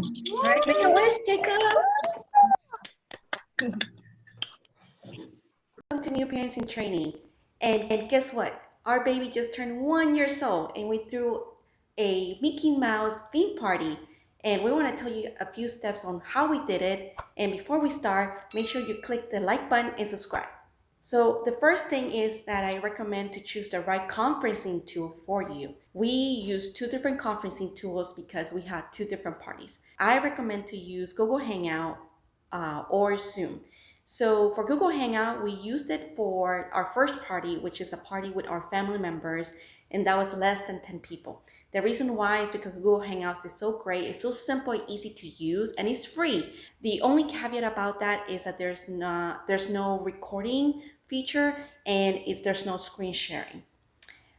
All right, make a wish, Jacob. Welcome to New Parents in Training. And guess what? Our baby just turned 1 year old and we threw a Mickey Mouse theme party. And we want to tell you a few steps on how we did it. And before we start, make sure you click the like button and subscribe. So the first thing is that I recommend to choose the right conferencing tool for you. We use two different conferencing tools because we had two different parties. I recommend to use Google Hangout or Zoom. So for Google Hangout, we used it for our first party, which is a party with our family members, and that was less than 10 people. The reason why is because Google Hangouts is so great, it's so simple, easy to use, and it's free. The only caveat about that is that there's no recording feature and there's no screen sharing.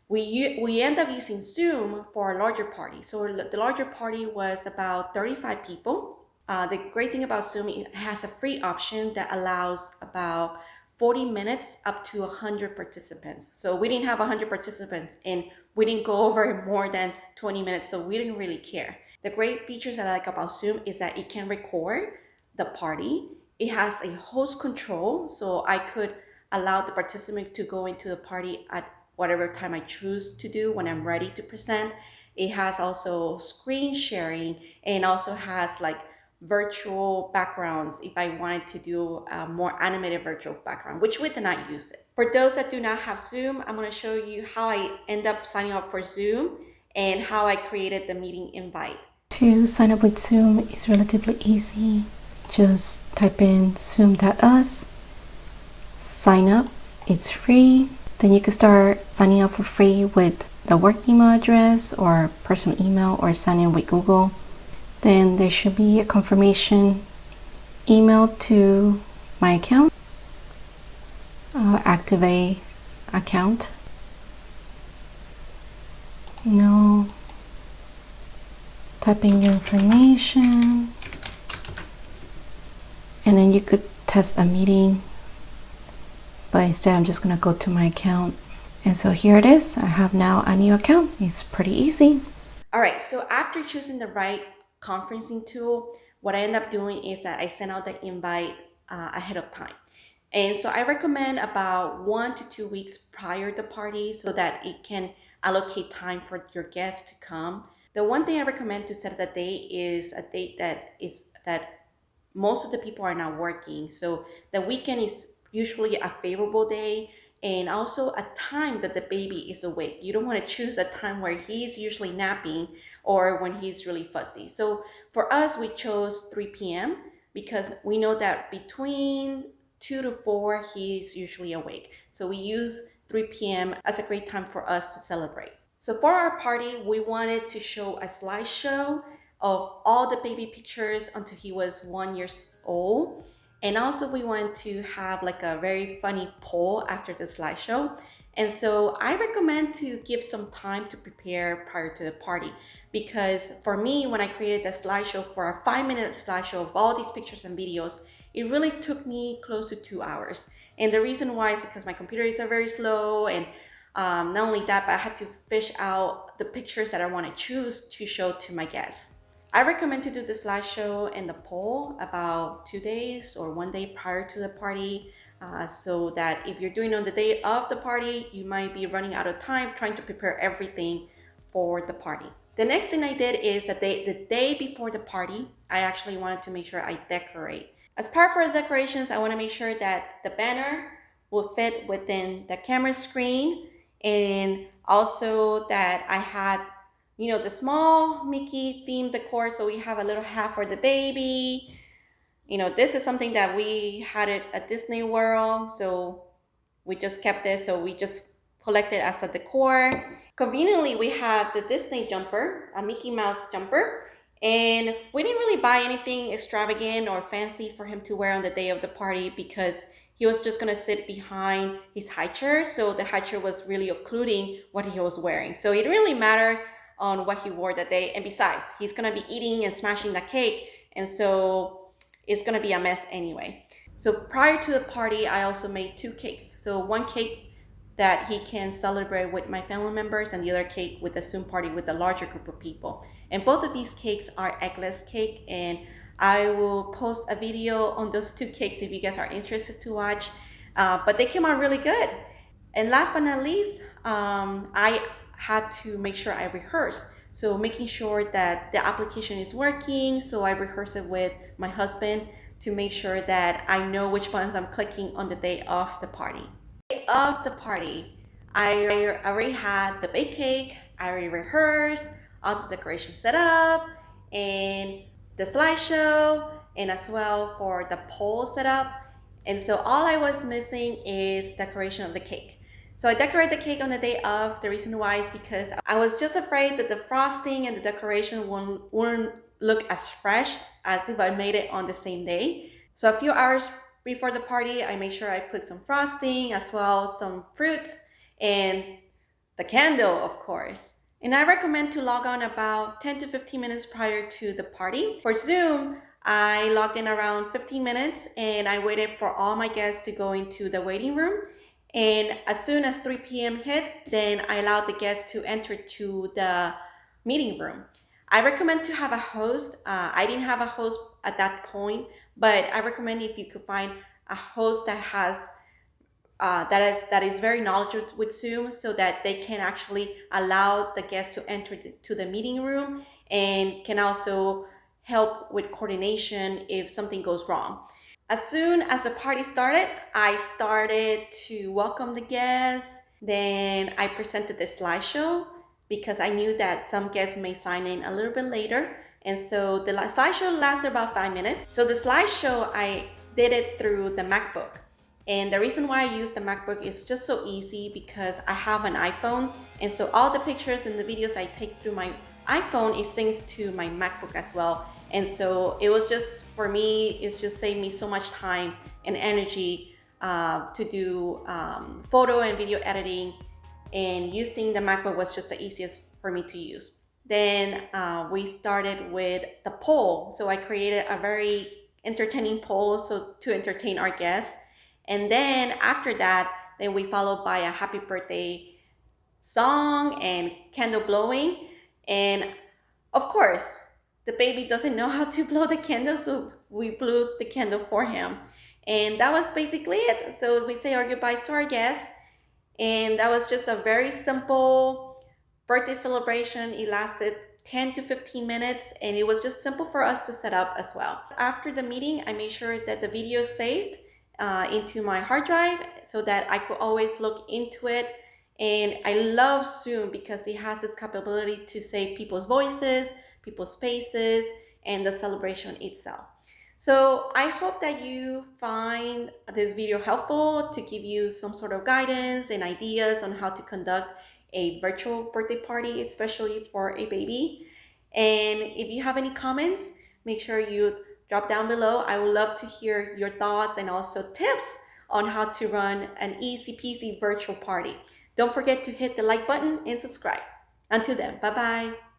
We end up using Zoom for a larger party. So the larger party was about 35 people. The great thing about Zoom, it has a free option that allows about 40 minutes up to 100 participants. So we didn't have 100 participants and we didn't go over more than 20 minutes, so we didn't really care. The great features that I like about Zoom is that it can record the party. It has a host control, so I could allow the participant to go into the party at whatever time I choose to do when I'm ready to present. It has also screen sharing and also has like virtual backgrounds if I wanted to do a more animated virtual background, which we did not use it. For those that do not have Zoom, I'm going to show you how I end up signing up for Zoom and how I created the meeting invite. To sign up with Zoom is relatively easy. Just type in zoom.us, sign up, it's free. Then you can start signing up for free with the work email address or personal email or sign in with Google. Then there should be a confirmation email to my account. Activate account. No. Type in your information. And then you could test a meeting. But instead I'm just going to go to my account. And so here it is. I have now a new account. It's pretty easy. All right, so after choosing the right conferencing tool, what I end up doing is that I send out the invite ahead of time. And so I recommend about 1 to 2 weeks prior to the party so that it can allocate time for your guests to come. The one thing I recommend to set the date is a date that most of the people are not working. So the weekend is usually a favorable day and also a time that the baby is awake. You don't want to choose a time where he's usually napping or when he's really fussy. So for us, we chose 3 p.m. because we know that between 2 to 4, he's usually awake. So we use 3 p.m. as a great time for us to celebrate. So for our party, we wanted to show a slideshow of all the baby pictures until he was 1 year old. And also we want to have like a very funny poll after the slideshow. And so I recommend to give some time to prepare prior to the party because for me, when I created the slideshow for a 5-minute slideshow of all these pictures and videos, it really took me close to 2 hours. And the reason why is because my computers are very slow and not only that, but I had to fish out the pictures that I want to choose to show to my guests. I recommend to do the slideshow and the poll about 2 days or 1 day prior to the party so that if you're doing on the day of the party, you might be running out of time trying to prepare everything for the party. The next thing I did is that the day before the party, I actually wanted to make sure I decorate. As part of the decorations, I want to make sure that the banner will fit within the camera screen and also that I had the small Mickey themed decor. So we have a little hat for the baby. This is something that we had it at Disney World. So we just kept this. So we just collected as a decor. Conveniently, we have the Disney jumper, a Mickey Mouse jumper. And we didn't really buy anything extravagant or fancy for him to wear on the day of the party because he was just going to sit behind his high chair. So the high chair was really occluding what he was wearing. So it didn't really matter on what he wore that day. And besides, he's going to be eating and smashing the cake. And so it's going to be a mess anyway. So prior to the party, I also made 2 cakes. So one cake that he can celebrate with my family members and the other cake with the Zoom party with a larger group of people. And both of these cakes are eggless cake, and I will post a video on those two cakes if you guys are interested to watch. But they came out really good. And last but not least, I had to make sure I rehearsed. So making sure that the application is working. So I rehearsed it with my husband to make sure that I know which buttons I'm clicking on the day of the party. Of the party, I already had the bake cake, I already rehearsed, all the decorations set up, and the slideshow, and as well for the pole set up. And so all I was missing is decoration of the cake. So I decorated the cake on the day of. The reason why is because I was just afraid that the frosting and the decoration wouldn't look as fresh as if I made it on the same day. So a few hours before the party, I made sure I put some frosting as well, some fruits, and the candle, of course. And I recommend to log on about 10 to 15 minutes prior to the party. For Zoom, I logged in around 15 minutes and I waited for all my guests to go into the waiting room. And as soon as 3 p.m. hit, then I allowed the guests to enter to the meeting room. I recommend to have a host. I didn't have a host at that point, but I recommend if you could find a host that has that is very knowledgeable with Zoom, so that they can actually allow the guests to enter to the meeting room and can also help with coordination if something goes wrong. As soon as the party started, I started to welcome the guests. Then I presented the slideshow because I knew that some guests may sign in a little bit later. And so the slideshow lasted about 5 minutes. So the slideshow, I did it through the MacBook. And the reason why I use the MacBook is just so easy because I have an iPhone. And so all the pictures and the videos I take through my iPhone, it syncs to my MacBook as well. And so it was just, for me, it's just saved me so much time and energy to do photo and video editing. And using the MacBook was just the easiest for me to use. Then we started with the poll. So I created a very entertaining poll so to entertain our guests. And then after that, then we followed by a happy birthday song and candle blowing. And of course, the baby doesn't know how to blow the candle, so we blew the candle for him. And that was basically it. So we say our goodbyes to our guests. And that was just a very simple birthday celebration. It lasted 10 to 15 minutes and it was just simple for us to set up as well. After the meeting, I made sure that the video saved into my hard drive so that I could always look into it. And I love Zoom because it has this capability to save people's voices, people's faces, and the celebration itself. So I hope that you find this video helpful to give you some sort of guidance and ideas on how to conduct a virtual birthday party, especially for a baby. And if you have any comments, make sure you drop down below. I would love to hear your thoughts and also tips on how to run an easy peasy virtual party. Don't forget to hit the like button and subscribe. Until then, bye-bye.